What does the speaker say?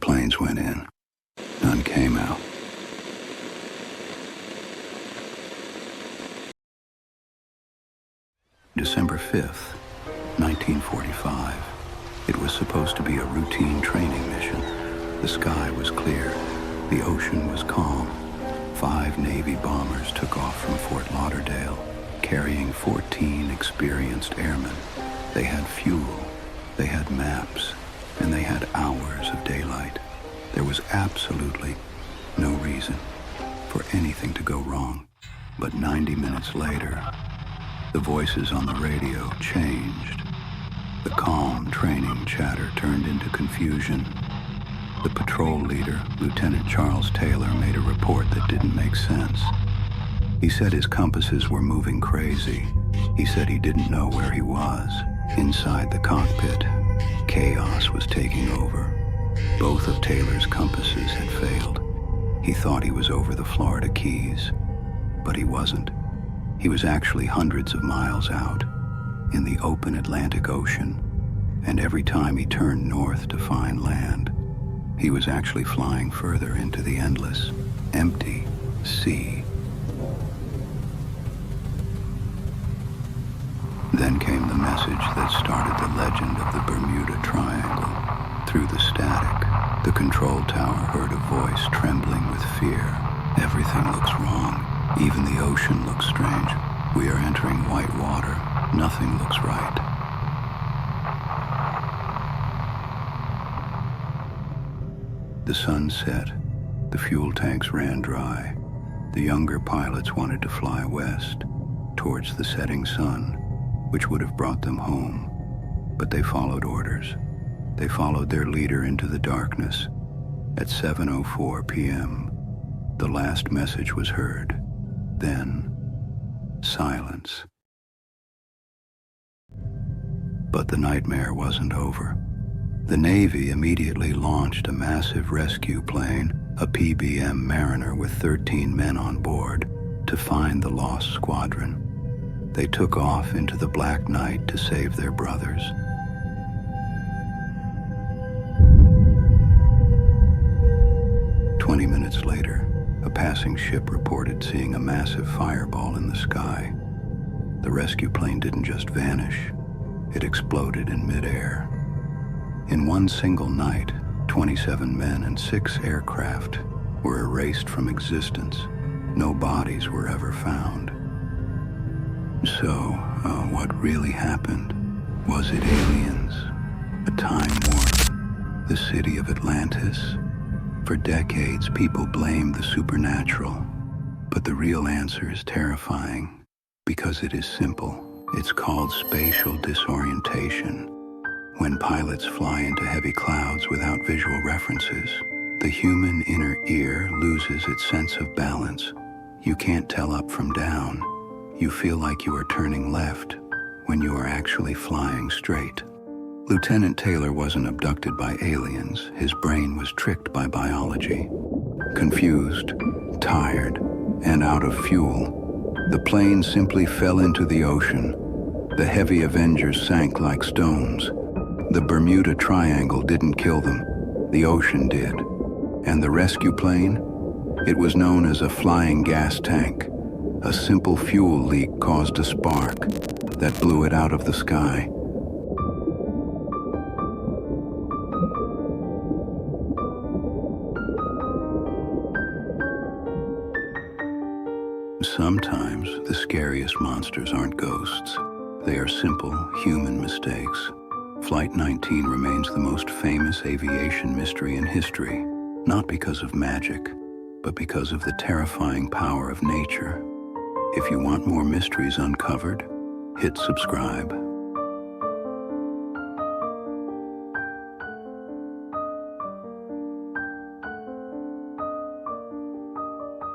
planes went in. None came out. December 5th, 1945. It was supposed to be a routine training mission. The sky was clear. The ocean was calm. 5 Navy bombers took off from Fort Lauderdale, carrying 14 experienced airmen. They had fuel, they had maps, and they had hours of daylight. There was absolutely no reason for anything to go wrong. But 90 minutes later, the voices on the radio changed. The calm training chatter turned into confusion. The patrol leader, Lieutenant Charles Taylor, made a report that didn't make sense. He said his compasses were moving crazy. He said he didn't know where he was. Inside the cockpit, chaos was taking over. Both of Taylor's compasses had failed. He thought he was over the Florida Keys, but he wasn't. He was actually hundreds of miles out, in the open Atlantic Ocean, and every time he turned north to find land, he was actually flying further into the endless, empty sea. Then came the message that started the legend of the Bermuda Triangle. Through the static, the control tower heard a voice trembling with fear. Everything looks wrong. Even the ocean looks strange. We are entering white water. Nothing looks right. The sun set. The fuel tanks ran dry. The younger pilots wanted to fly west, towards the setting sun, which would have brought them home. But they followed orders. They followed their leader into the darkness. At 7:04 p.m., the last message was heard. Then, silence. But the nightmare wasn't over. The Navy immediately launched a massive rescue plane, a PBM Mariner with 13 men on board, to find the lost squadron. They took off into the black night to save their brothers. "20 minutes later, a passing ship reported seeing a massive fireball in the sky. The rescue plane didn't just vanish, it exploded in midair. In one single night, 27 men and 6 aircraft were erased from existence. No bodies were ever found. So, what really happened? Was it aliens? A time warp? The city of Atlantis? For decades, people blamed the supernatural. But the real answer is terrifying, because it is simple. It's called spatial disorientation. When pilots fly into heavy clouds without visual references, the human inner ear loses its sense of balance. You can't tell up from down. You feel like you are turning left when you are actually flying straight. Lieutenant Taylor wasn't abducted by aliens. His brain was tricked by biology. Confused, tired, and out of fuel, the plane simply fell into the ocean. The heavy Avengers sank like stones. The Bermuda Triangle didn't kill them. The ocean did. And the rescue plane? It was known as a flying gas tank. A simple fuel leak caused a spark that blew it out of the sky. Sometimes the scariest monsters aren't ghosts. They are simple human mistakes. Flight 19 remains the most famous aviation mystery in history, not because of magic, but because of the terrifying power of nature. If you want more mysteries uncovered, hit subscribe.